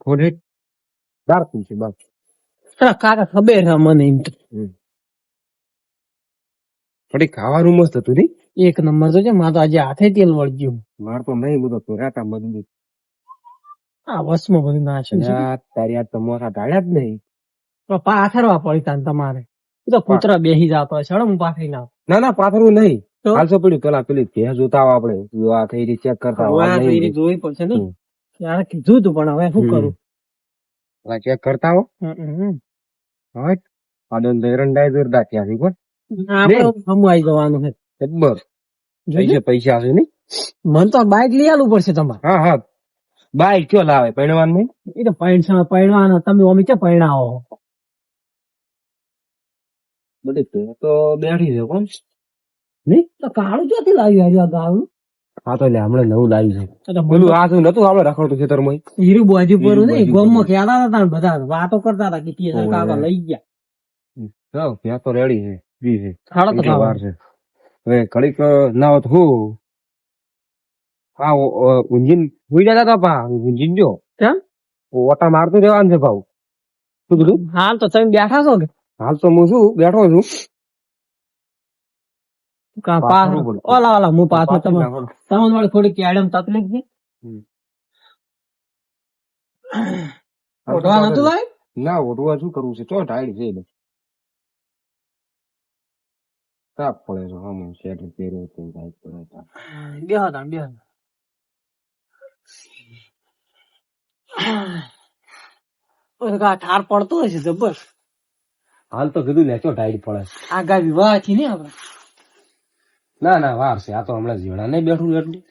થોડે બાર છે બાર. કાકા ખબર છે મને એમ તો. થોડી ખાવાનું મસ્ત હતું નહીં. એક નંબર તો છે મારે તો આજે હાથે તેલ વળગ્યું. માર તો નહીં બધો તો રાતા મજબૂત. આ વસમાં બધું નાશે તારી આ તમારા ઢાળ્યા જ નહીં. પાથરવા પડી તાન તમારે તો કૂતરા બેસી જતો હશે હું પાથરી ના. ના ના પાથરું નહીં. હાલસો પડ્યું પેલા પેલી ભેંસ જોતા આવો આપણે આ થઈ રહી ચેક કરતા જોઈ પડશે ને યાર કીધું તું પણ હવે શું કરું ચેક કરતા હો. એરંડા ત્યાંથી પણ આવી જવાનું છે બસ પૈસા હશે નઈ. મને તો બાઈક લઈ આલવું પડશે તમારે. હા હા બાઈક કયો લાવે પૈણવાનું નહીં. એ તો પૈણવાનો તમે ઓમી છે પૈણાવો બધી તો બેઠી છે કોણ નઈ તો કાળું ક્યાંથી લાવ્યું આવ્યું ગાળું. હા તો હમણાં નવું લાવ્યું છે પેલું આ શું નતું આપડે રખડતું ખેતરમાં હીરું બાજુ પર નહીં ગામમાં ખ્યાલ હતા બધા વાતો કરતા હતા કે કાકા લઈ ગયા. ત્યાં તો રેડી છે વાર છે હવે ઘડીક ના હોત હું હા ઊંજીન હુઈ જતા હતા પા ઊંજીન જો કેમ ઓટા મારતું રહેવાનું છે ભાવ. શું કીધું હાલ તો તમે બેઠા છો કે હાલ તો હું શું બેઠો છું. ઓલા ઓલા હું પાછો તમારે થોડી કેડમ તકલીફ છે. ઓઢવા નતું લાય ના ઓઢવા શું કરવું છે ચો ટાઈડ છે તાપ પડે છે હમ શેટર પહેર્યો તો ટાઈડ પડે બેહો તા બેહો ઠાર પડતો હશે જબર. હાલ તો કીધું ને ચો ટાઈડ પડે આગા વિવાહ થી ને આપડે. ના ના વાર છે આ તો હમણાં જીવડા નહીં બેઠું એટલું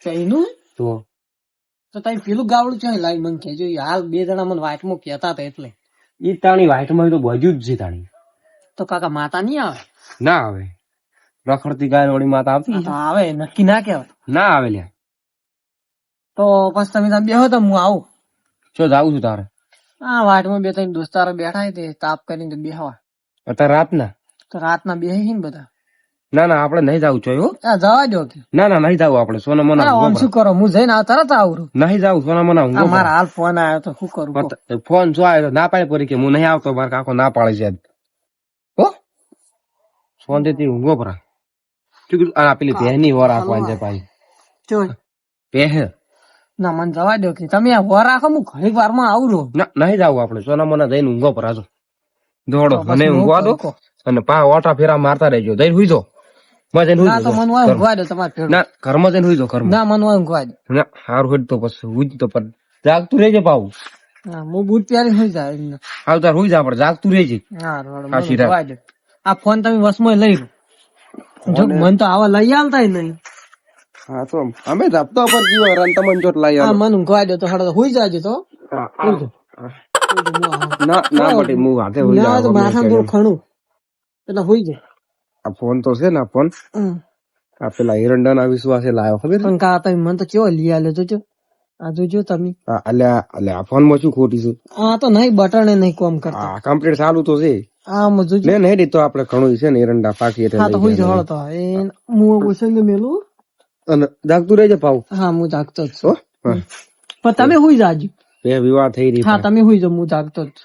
ચઈનું તો તમે પેલું ગાવડું છે લાઈ મને કેજો હાલ બે જણા મને વાતમાં કેતા હતા એટલે ઈ તાણી વાઈટમાં તો બાજુ જ છે તાણી. તો કાકા માતા નહીં આવે ના આવે રખડતી ગાય વાળી માતા આવતી આવે નક્કી ના કેવાય ના આવે લ્યા. તો પછી તમે બેહો તો હું આવું ચો જાવું છું તારે. હા વાટમાં બે ત્રણ દોસ્તારો બેઠા તે તાપ કરીને બેહવા અત્યારે રાતના તો રાતના બેહી ને બધા. ના ના આપડે નહીં જવું છો જવા દો કે ના ના નહીં જવું આપડે સોના મના આમ શું કરો હું જઈને તરત આવરું નહીં જવું સોના મના મારા હાલ ફોન આવ્યો તો શું કરું ફોન શું આવ્યો ના પાડે પડી કે હું નહીં આવતો મારા કાકો ના પાડે છે હો ફોન દેતી ઊંઘો પરા પેલી પહેની વર રાખવાની છે ભાઈ પહે ના મને જવા દો કે તમે આ વર રાખો હું ઘણી વાર માં આવરું ના નહીં જવું આપડે સોના મના જઈને ઊંઘો પરા છો દોડો મને ઊંઘવા દો અને પા ઓટા ફેરા મારતા રહેજો જઈને હુઈ દો ઘરમાં જઈને હુઈ દો સારું હોય તો પછી હુઈ તો પણ જાગતું રહેજે પાવું હું બૂટ પહેરી હુઈ જાય હાલ તાર હુઈ જા પણ જાગતું રહેજે. આ ફોન તમે વસમાં લઈ જો મન તો આવા લઈ આવતા નહીં. હા તો અમે હપ્તા પર જીવો રન તમને ચોટ લઈ આવો મને ઊંઘવા દો તો હડો હુઈ જાજો તો ના ના બટી હું હાથે હુઈ જાવ માથા થોડું ખણું એટલે હુઈ જાય. આ ફોન તો છે ને ફોન આ પેલા એરંડા ના વિશ્વાસે લાવ્યો ખબર પણ કા તમે મને તો કેવો લઈ આલ્યો જોજો આ જોજો તમે અલ્યા ફોન માં શું ખોટી છે આ તો નહીં બટન નહીં કોમ કરતા કમ્પ્લીટ ચાલુ તો છે આ જોજો ને નહીં તો આપણે ઘણું છે ને એરંડા પાકી એટલે હા તો હુઈ જાવ તો એ હું ઓછંગ મેલું અને જાગતું રહેજે પાવ. હા હું જાગતો જ છું પણ તમે હુઈ જાજો બે વિવાહ થઈ રહી. હા તમે હુઈ જાવ હું જાગતો જ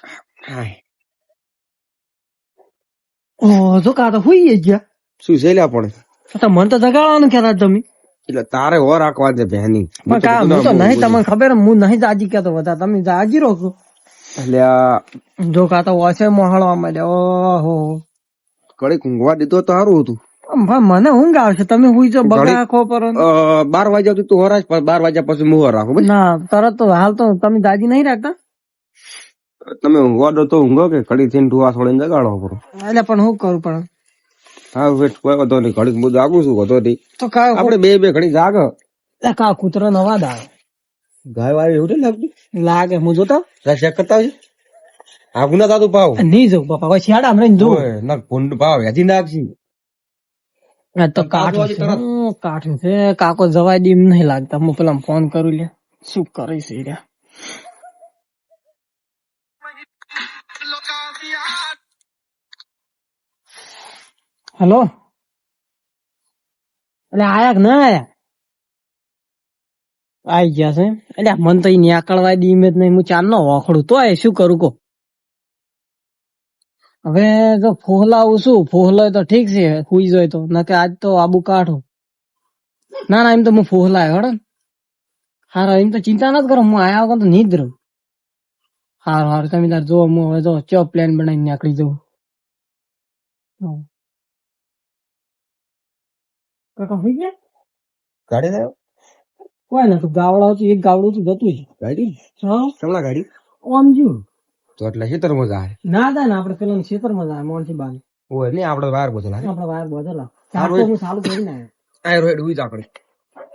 જો કા તો હુઈ ગયા શું છે લ્યા પણ તો મને તો જગાડવાનું કેતા તમે એટલે તારે હો રાખવા છે બહેની હું તો નહીં તમને ખબર હું નહીં જાજી કેતો બધા તમે જાજી રોકો એટલે જો કા તો ઓછે મોહળવા માંડ્યા ઓહો કડીક ઊંઘવા દીધો તો સારું હતું. મને ઊંઘ આવશે તમે હુઈ જાવ બગાખો પર 12 વાગ્યા સુધી તું હોરાજ 12 વાગ્યા પછી હું રાખું ના તરત તો હાલ તો તમે જાજી નહીં રાખતા તમે ઊંઘવા દો તો ઊંઘો કે ઘડી થઈને ઠુવા છોડીને જગાડો કરો એટલે પણ હું કરું પણ હા કોઈ વાંધો નહીં ઘડીક હું જાગું છું વધો નહીં તો આપડે બે ઘડી જાગ કા કૂતરો નવા દા ગાય વાળી એવું લાગતું લાગે હું જોતો ચેક કરતા હોય આવું ના થતું પાવ નહીં જવું બાપા પછી છાડા હમણાં જો ના ભૂંડ પાવ યાદી નાખશી તો કાઠું છે કાકો જવાય દે નહીં લાગતા હું પેલા ફોન કરું લે શું કરીશ રે હેલો એટલે આયા કે ના આયા આઈ ગયા છે એટલે મન તો નીકળવા દી જ નહીં, હું ચાર નો વાખડું તો શું કરું કો. હવે જો ફોહલાવું છું, ફોહલાય તો ઠીક છે, હુઈ જાય તો, ના કે આજ તો આબુ કાઢો. ના ના, એમ તો હું ફોહલાય હડે. હારા, એમ તો ચિંતા નથી કરો, હું આયા વગર તો નિદ્ર. હારું હારું, તમે તાર જો હું હવે જો ચો પ્લાન બનાવીને નીકળી જવું. કાકા હુઈ ગયા? ગાડી લાવ્યો? કોઈ નતું, ગાવડા હતું, એક ગાવડું હતું જતું જ. ગાડી? હા, સમલા ગાડી? ઓમ જ્યું. તો એટલે ખેતર મજા આવે. ના ના ના, આપડે પેલા ખેતરમાં જાય મોણસી બાને. ઓય નહીં, આપડે વાર બધો લાગે. આપડે વાર બધેલા. હું ચાલુ કરીને આવ્યો. આ રોડ હુઈ જા કરી.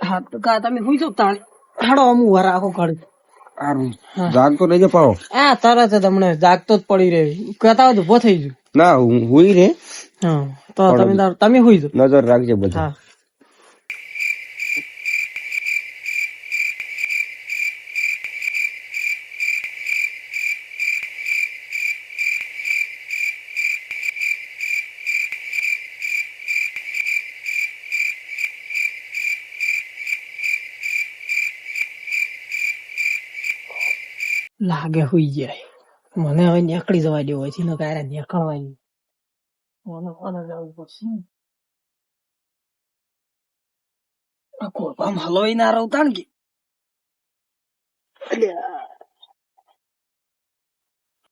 હા, તો કા તમે હુઈ જાવ તાણે. હાડો અમુ વાર આખો કાઢ. સારું. જાગતો નહીં જો પાડો. હા, તરત જ તમને જાગતો જ પડી રહ્યો. કહેતા હોય તો ઉભો થઈ ગયો. ના, હુઈ રે. હા, તો તમે હુઈ જાવ. નજર રાખજે બધા. હા. લાગે હુઈ જાય. મને હવે નીકળી જવા દેવો છે ને, કારે નીકળવાની. મને જવું પડશે. કોપામ હલવાઈ ના રહું ને કે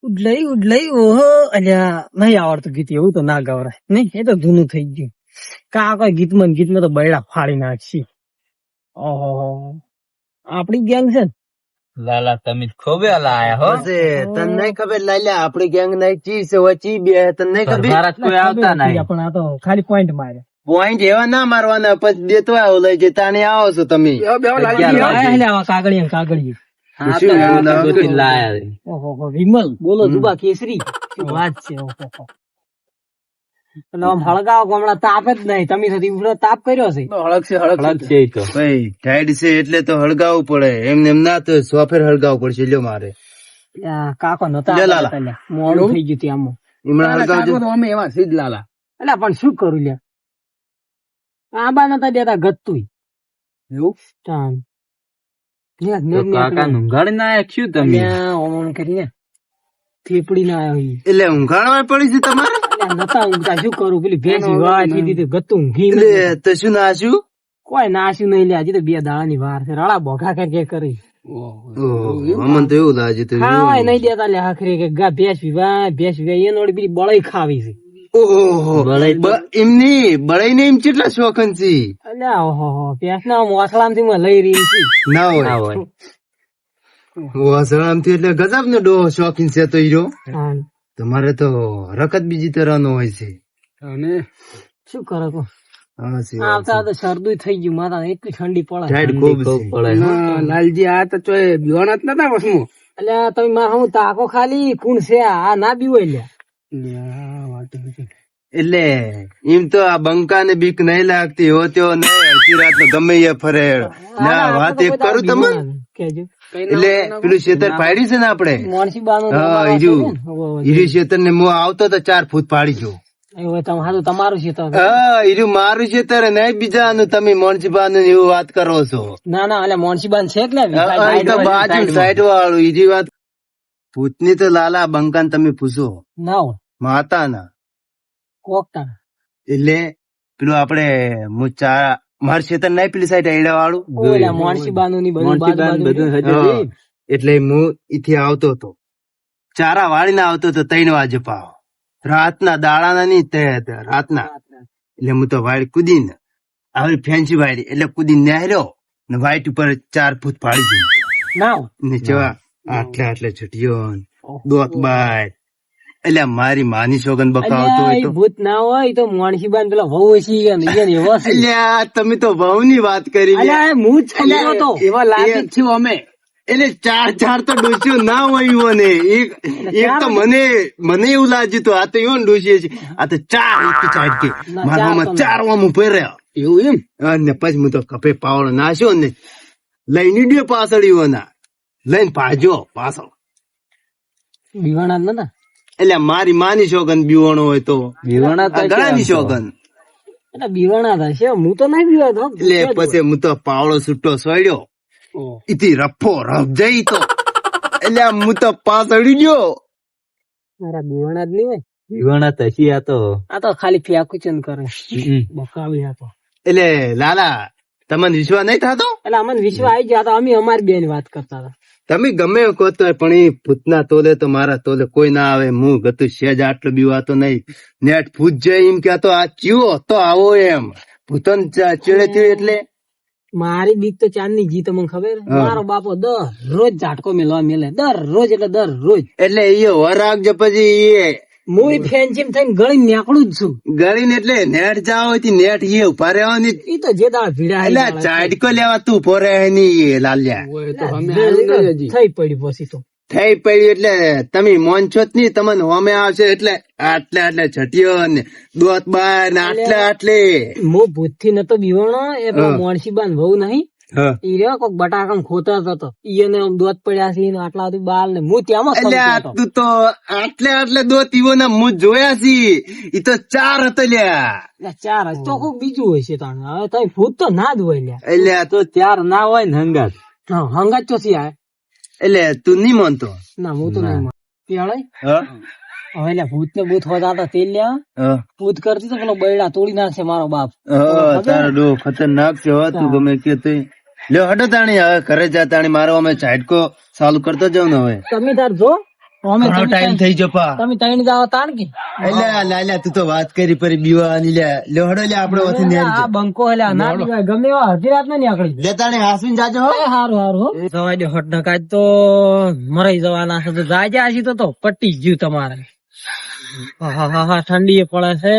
ઉડલઈ ઓહો, અલ્યા નહીં આવડતું ગીત, એવું તો ના ગવરાય નહીં, એ તો જૂનું થઈ ગયું. કોઈ ગીતમાં તો બૈડા ફાડી નાખશી. ઓહો, આપડી ગેંગ છે ને. લાલા તમે ખોબે લાયા હો. તને નહીં ખબર લાલ્યા, આપડી ગેંગ નહીં ચી છે ચી બે તને નહીં ખબર. મારા કોઈ આવતા નહીં. પણ આ તો ખાલી પોઈન્ટ મારે. પોઈન્ટ એવા ના મારવાના, પછી દેતો આવો લઈ જતા તાણે આવો છો તમે. કાગળિયા ઓહો, વિમલ બોલો, જુબા કેસરી વાત છે. ઓહો, આમ હળગાવો હમણાં તાપ જ નહીં, તમે તાપ કર્યો છે. હળક છે ઈ તો. ભાઈ ટાઈડ છે એટલે તો હળગાવવું પડે, એમને એમ ના તો સોફેર હળગાવવું પડશે. લ્યો મારે કાકો નતા મોડું થઈ ગયું ત્યાં. હમણાં હળગાવજો. અમે એવા સીધ લાલા. એટલે પણ શું કરું લ્યા, આંબા નતા દેતા ગતું એવું કાકા નું ઘર ના શું તમે ઓમ કરીને થેપડી ના આવ્યો. એટલે ઊંઘાડવા પડી છે તમારે? નતા ઊંઘતા, શું કરું, પેલી ભેંસ વાથી દીધું ગતું ઊંઘી. તો શું નાશું? કોઈ નાશ્યું નહીં લે, હજી તો 2 દાડાની વાર છે. રડા બોઘા કરી અમને તો એવું લાગે ખાવાય નહીં દેતા લે. આખરી કે ભેંસ વિવાહ એનો પેલી બળાઈ ખાવી છે. ઓહો, એમની બળાઈ ને એમ કેટલા શોખન છે. અલ્યા ઓહો, ભેંસ ના મોસલામ થી લઈ રહી છે. ના હોય વસરામ થી એટલે ગજબ નો ડો શોખીન છે તો હીરો. તમારે તો હરકત બીજી તરહ નો હોય છે. અને શું કરો કો, આવતા તો શરદું થઈ ગયું માતા, એટલી ઠંડી પડે. લાલજી આ તો બીવાના જ નતા વસમો. અલ્યા તમે મારા હું તાકો ખાલી કુણ છે, આ ના બીવો લ્યા. એટલે એમ તો આ બંકા ને બીક નહીં લાગતી હો, તેઓ નહીં અડધી રાત ગમે એ ફરે. ના વાત એક કરું તમે, એટલે પેલું શેતર પાડ્યું છે ને આપડે, હીરું શેતર ને હું આવતો તો 4 ફૂટ પાડી જો. તમારું છે હીરું મારું શેતર નહીં બીજાનું. તમે મોનસીબા નું એવું વાત કરો છો? ના ના, એટલે મોનસીબા છે બાજુ સાઈડ વાળું હીરી વાત. ભૂતની તો લાલા બંકા ને તમે પૂછો ના માતા ના કોકતા. એટલે પેલું આપડે માર શેતર નહીં પેલી સાઈડ એડા વાળું મોનસીબા નું એટલે હું ઈથી આવતો હતો, ચારા વાળીને આવતો હતો 3 વાગે પાવ રાતના, દાડાના નહીં રાતના. એટલે હું તો વાડી કુદીને આવી ફેન્સી વાડી, એટલે કુદીને નેહર્યો ને વાઈટ ઉપર 4 ફૂટ પાડી દીધું ને જેવા આટલે છૂટ્યો દોત બાય. એટલે મારી માની સોગન બકાવતો હોય તો ભૂત ના હોય તો મોનસીબા પેલા વહુ એટલે તમે તો વહુ ની વાત કરી. એવા લાગે છે અમે. એટલે 4 તો ડોસ્યો ના હોય ને, એક તો મને એવું લાગ્યું તો આ તો એવો ડોસીએ છે, આ તો 4 ચાટકે મારામાં 4 વામું પહેર્યા એવું એમ. અને પછી હું તો કપે પાવડો નાખ્યો ને લઈને ડ્યો પાછળ ના લઈને ભાજો પાછળ. બીવાણા નતા એટલે મારી માની સોગન બીવાણો હોય તો ગળાની સોગન બીવાણા થશે. હું તો નહીં બીવાતો. એટલે પછી હું તો પાવડો છૂટો સોડ્યો ઈથી રફો રફ જઈ તો એટલે હું તો પાસ અડી ગયો. મારા બીવાણા જ નહીં હોય. જીવણા તસી આ તો ખાલી ફેંકુચન કરે બકાવી આ તો. એટલે લાલા તમને વિશ્વાસ નહીં થતો? એટલે અમને વિશ્વાસ આવી ગયા તો અમે અમારી બેન વાત કરતા હતા. તમે ગમે એવું કહો તો પણ એ ભૂતના તોલે તો મારા તોલે કોઈ ના આવે. હું ગતું સેજ આટલો બીવાતો નહીં. નેટ ભૂત જાય એમ કે આ ચીવો તો આવો એમ ભૂતન ચેડે થયું એટલે મારી બીક તો ચાંદની જી તમને ખબર. મારો બાપો દરરોજ ઝાટકો મેલવા મેલે દરરોજ એટલે દરરોજ. એટલે એ વરાગજો પછી એ હું ફેન્સીમ થઈને ગળી નીકળું જ છું. ગળીને એટલે નેટ જાવ નેટ એ ઉભા રહેવાની. ઈ તો જે દાળ ભીડા એટલે ચાટકો લેવા તું ઉભો રહે નહીં લાલ્યા. થઈ પડી પછી તો થઈ પડ્યું એટલે તમે મોન છો જ નહીં. તમને હોમે આવશે એટલે આટલે આટલે છટીયો ને દોત બાર ને આટલે હું ભૂત થી નતો બીવાણો. એ મોણસી બાન વહુ નહીં ઈ રહ્યો કોક બટાકા ખોતર હતો. ઈને દોત પડ્યા છે આટલા સુધી બાર ને હું ત્યાં એટલે તું તો આટલે દોત ઈવો ના હું જોયા છી. ઈ તો 4 હતો લ્યા. 4 તો કોક બીજું હોય છે તાણ. હવે તઈ ભૂત તો ના જ હોય લ્યા. એટલે તો 4 ના હોય ને હંગાત. હંગાત ચોથી આવે. એટલે તું નહીં માનતો? ના હું તો નહીં માનતો. હવે એટલે ભૂત ને ભૂત હોતા હતા તે લ્યા ભૂત કરતી તો પેલો બૈડા તોડી નાખશે મારો બાપ. તારો ડો ખતરનાક છે. તું ગમે કે લ્યો હટો તાણી હવે ઘરે જા. તાણી મારો અમે ઝાટકો ચાલુ કરતો જાવ ને હવે. તમે તાર જો ટાઈમ થઈ ગયો પા. તમે ત્રણ જાવ તાણ કે એટલે લાલ્યા તું તો વાત કરી પરી બીવાની લ્યો હડો લે આપડે વથી ને આ બંકો એટલે ના પીવાય ગમે એવા અડધી રાત માં નીકળી લે તાણી હાસવીન જાજો હો. હારું હારું જવા દો હટ નકાજ તો મરાઈ જવાના છે. તો જાય હજી તો પટ્ટી ગયું તમારે. હા ઠંડી પડે છે.